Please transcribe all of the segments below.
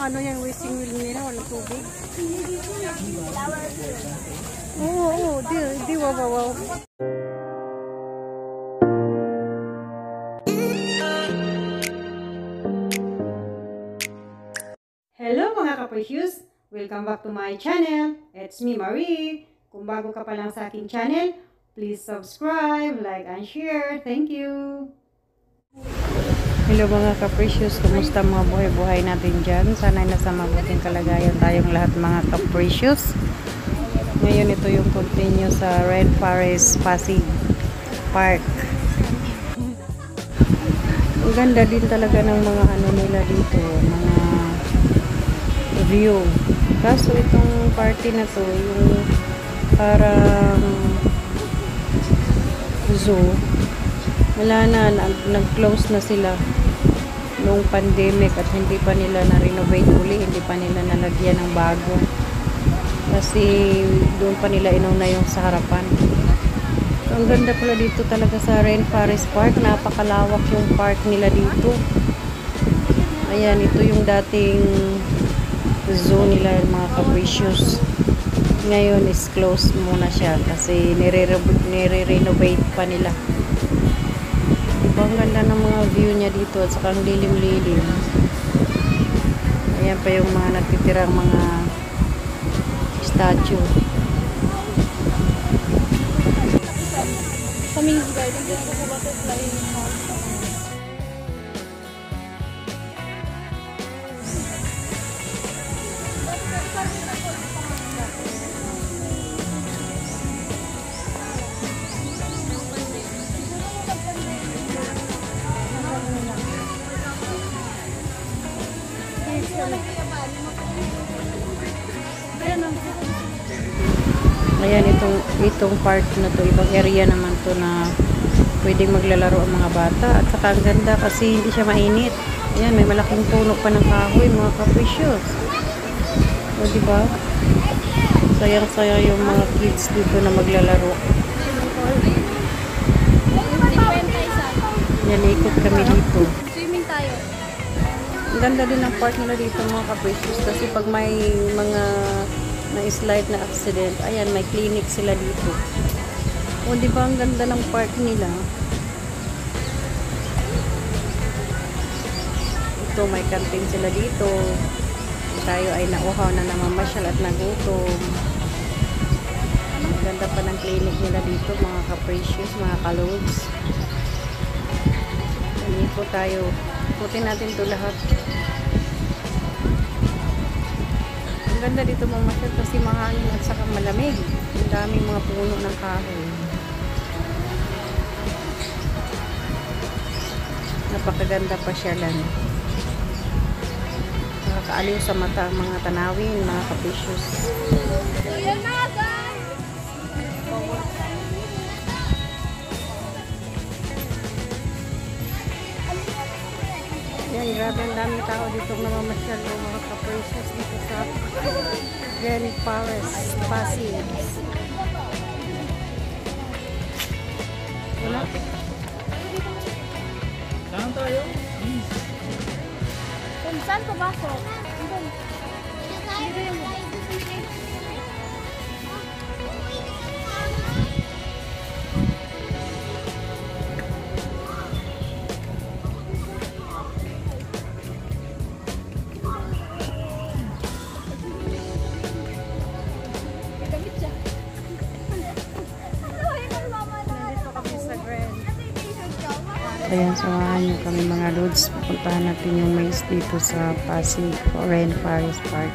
Walang ano yan, wasting wheel nila, walang tubig. Oo, di wow. Hello mga ka-precious! Welcome back to my channel. It's me, Marie. Kung bago ka pa lang sa aking channel, please subscribe, like, and share. Thank you! Hello mga ka-precious, kumusta mga buhay-buhay natin dyan? Sana'y nasa mabuting kalagayan tayong lahat mga ka-precious. Ngayon ito yung continue sa Rainforest Pasig Park. Ang ganda din talaga ng mga ano nila dito, mga view. Kaso itong party na to, yung parang zoo, wala na, nag-close na sila noong pandemic at hindi pa nila na-renovate uli, hindi pa nila nalagyan ng bago kasi doon pa nila inuna yung sa harapan. So, ang ganda pala dito talaga sa Rainforest Park, napakalawak yung park nila dito. Ayan, ito yung dating zoo nila mga ka-precious. Ngayon is closed muna siya kasi nire-renovate pa nila. Ang ganda ng mga view niya dito at saka ang lilim-lilim. Ayan pa yung mga natitirang mga statue. Sa Minis Garden, gusto ko butterfly house. Ayan, itong part na to, ibang area naman to na pwedeng maglalaro ang mga bata at saka ang ganda kasi hindi siya mainit. Ayan, may malaking puno pa ng kahoy mga ka-precious. O diba? Sayang-sayang yung mga kids dito na maglalaro. Yan, ikot kami dito. Swimming tayo. Ang ganda din ng park nila dito mga ka-precious kasi pag may mga na-slide na accident, ayan, may clinic sila dito. O diba ang ganda ng park nila? Ito, may canteen sila dito. Tayo ay nauhaw na namamasyal at nagutom. Ang ganda pa ng clinic nila dito mga ka-precious, mga ka-loads. Ito tayo. Ikutin natin ito lahat. Ang ganda dito mamasyal kasi mahangin at saka malamig. Ang daming mga puno ng kahoy. Napakaganda pasyalan. Nakakaaliw sa mata ang mga tanawin, mga ka-precious. Yan, grabe ang daming tao dito namamasyal mga ka-precious dito sa Rainforest Pasig. Wala? Saan tayo? Kung saan papasok? Ayan, samahan nyo kami mga loads. Pupuntahan natin yung maze dito sa Pasig Rainforest Park.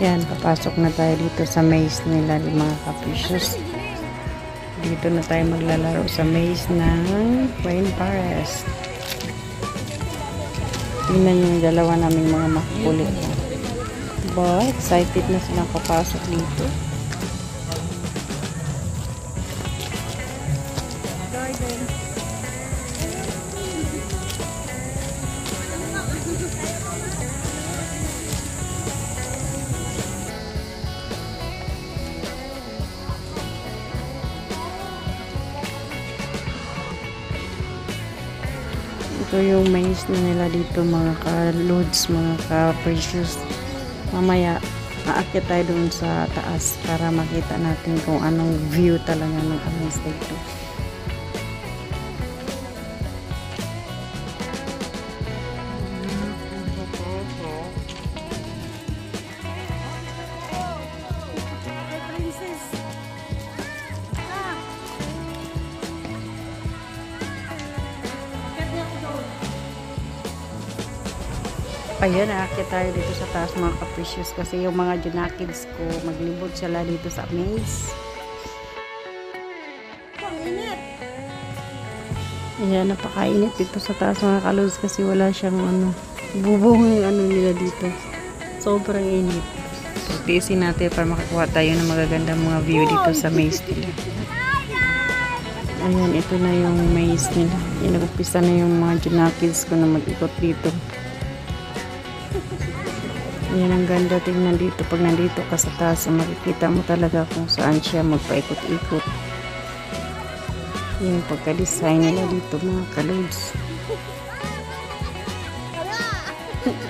Yan, papasok na tayo dito sa maze nila mga ka-precious. Dito na tayo maglalaro sa maze ng Rainforest. Tingnan yung dalawa naming mga makukulit. Diba? Excited na silang papasok dito. Garden. Ito yung maze na nila dito mga ka-loads, mga ka-precious. Mamaya, aakyat tayo doon sa taas para makita natin kung anong view talaga ng maze dito. Ayan, aakyat tayo dito sa taas mga ka-precious kasi yung mga junakids ko maglibot sila dito sa maze. Ayan, napakainit dito sa taas mga ka-loads kasi wala siyang bubong nila dito. Sobrang init. So, tiisin natin para makakuha tayo ng magagandang mga view dito sa maze nila. Ayan, ito na yung maze nila. Ayan, nag-upisa na yung mga junakids ko na mag-ikot dito. Ayan, ang ganda tingnan dito. Pag nandito ka sa taas, makikita mo talaga kung saan siya magpaikot-ikot. Yung pagka-design nila dito mga ka-loads.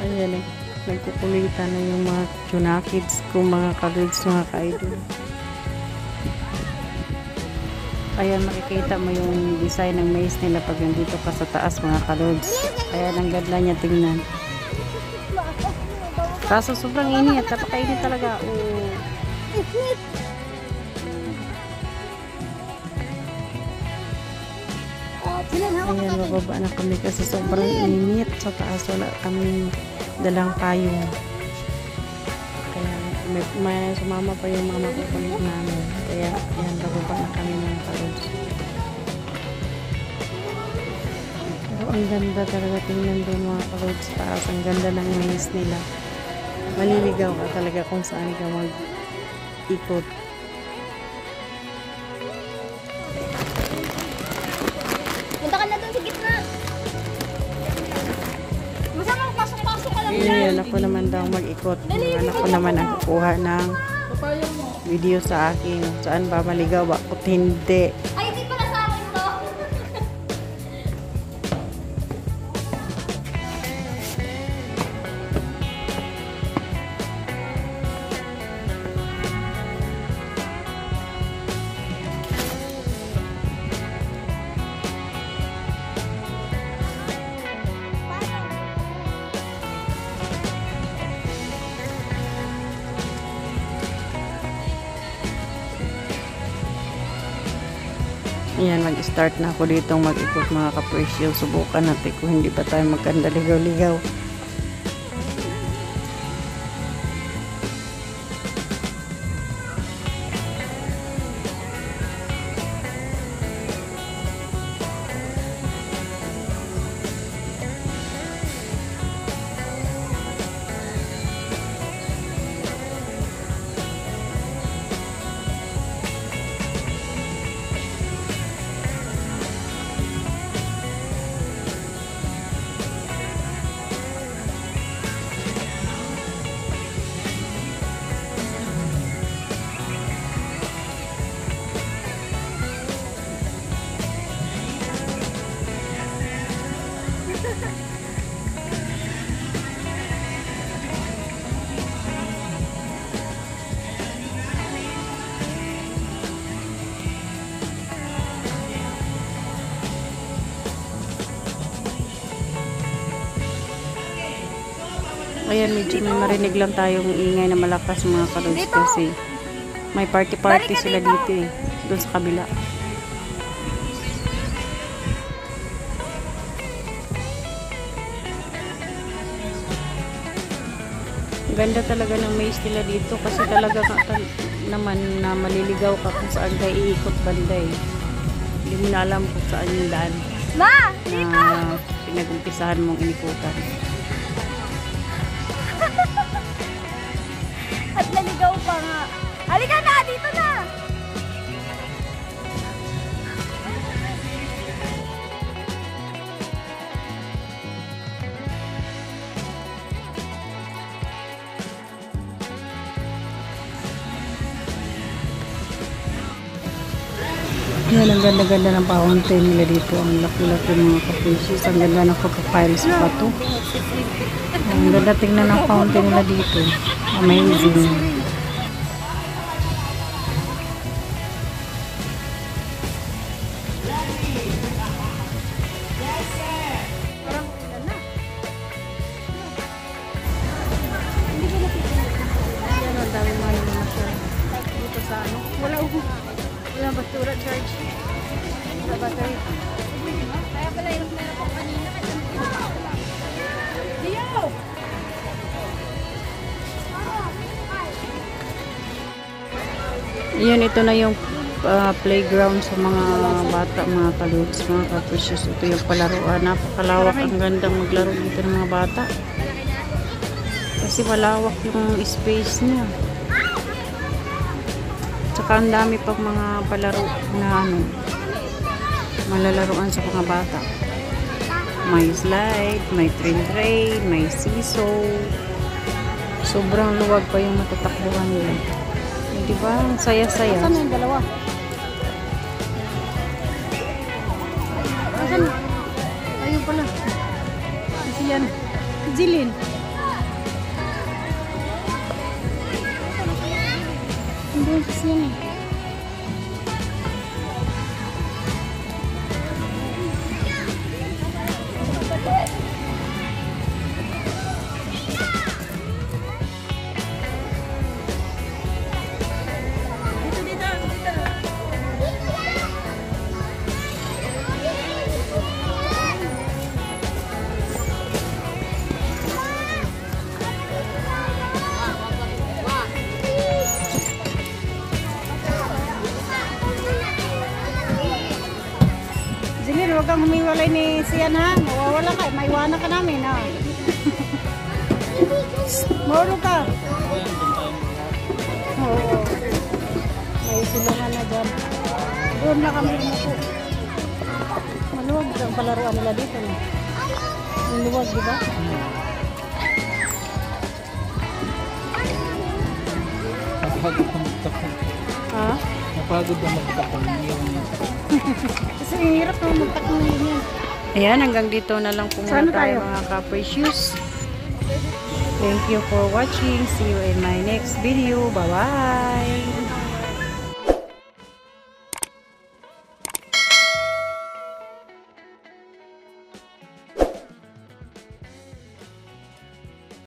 Ayan, nagkukulitan na yung mga junakids ko, mga ka-loads, mga ka-idol. Ayan, makikita mo yung design ng maze nila pag nandito ka sa taas mga ka-loads. Ayan, ang ganda niya tingnan. Kaso sobrang init, napakainit talaga. Oh. Ayan, bababa na kami kasi sobrang init sa taas. Wala kami dalang payong. Kaya may sumama pa yung mama ko kulit namin. Kaya yan, bababa na kami ng ka-loads. Pero ang ganda talaga tingnan doon mga ka-loads sa taas. Ang ganda ng maze nila. Maliligaw ka talaga kung saan ka mag-ikot. Punta ka na doon sa gitna. Masama, pasok-pasok ka lang dyan. Ayan, ako naman daw mag-ikot. Yung anak ko naman ang kukuha ng video sa akin. Saan ba maligaw? Bakit hindi? Ay, hindi pala sa akin to. Ayan, mag-start na ako dito mag-ikot mga ka-precious. Subukan natin kung hindi pa tayo magkanda ligaw-ligaw. Ayan, medyo may marinig lang tayong ingay na malakas mga ka-loads kasi may party-party sila dito eh. Doon sa kabila. Ganda talaga ng maze nila dito kasi talaga naman na maliligaw ka kung saan ka iikot banda eh. Hindi mo na alam kung saan yung daan na pinag-umpisahan mong inikutan. At naligaw pa nga. Halika na! Dito na! Yan, ang ganda-ganda ng fountain nila dito. Ang laki-laki ng mga capricious. Ang ganda ng pagka-files pa to. Ang ganda tingnan ng fountain nila dito. Amazing. Yan, ang dami mga namamasya. Dito sa ano. Wala basura, George. Wala battery. Kaya pala yung meron ko kanina. Dio! Yun, ito na yung playground sa mga bata, mga kaluts, mga capricious. Ito yung palaruan. Napakalawak. Ang gandang maglaro dito ng mga bata. Kasi malawak yung space niya. Tsaka ang dami pang mga palaro na ano, malalaruan sa mga bata. May slide, may train, may seesaw. Sobrang luwag pa yung matatakbuhan nila. Diba? Ang saya-saya. Saan yung dalawa? Asan? Ayun pala. Kasi yan. Jilin. Hindi kasi yan eh. Jilin, huwag kang humiwalay ni Sian ha. Mawawala ka. Maiwanan ka namin ha. Mauro ka. Oo. May silungan na dyan. Doon na kami umupo. Maluwag ang palaruan nila dito. No? Maluwag, di ba? Napagod na magtakon. Ha? Napagod na magtakon. Kasi ang hirap na magtakong yan. Ayan, hanggang dito na lang po muna tayo mga capricious. Thank you for watching. See you in my next video. Bye-bye!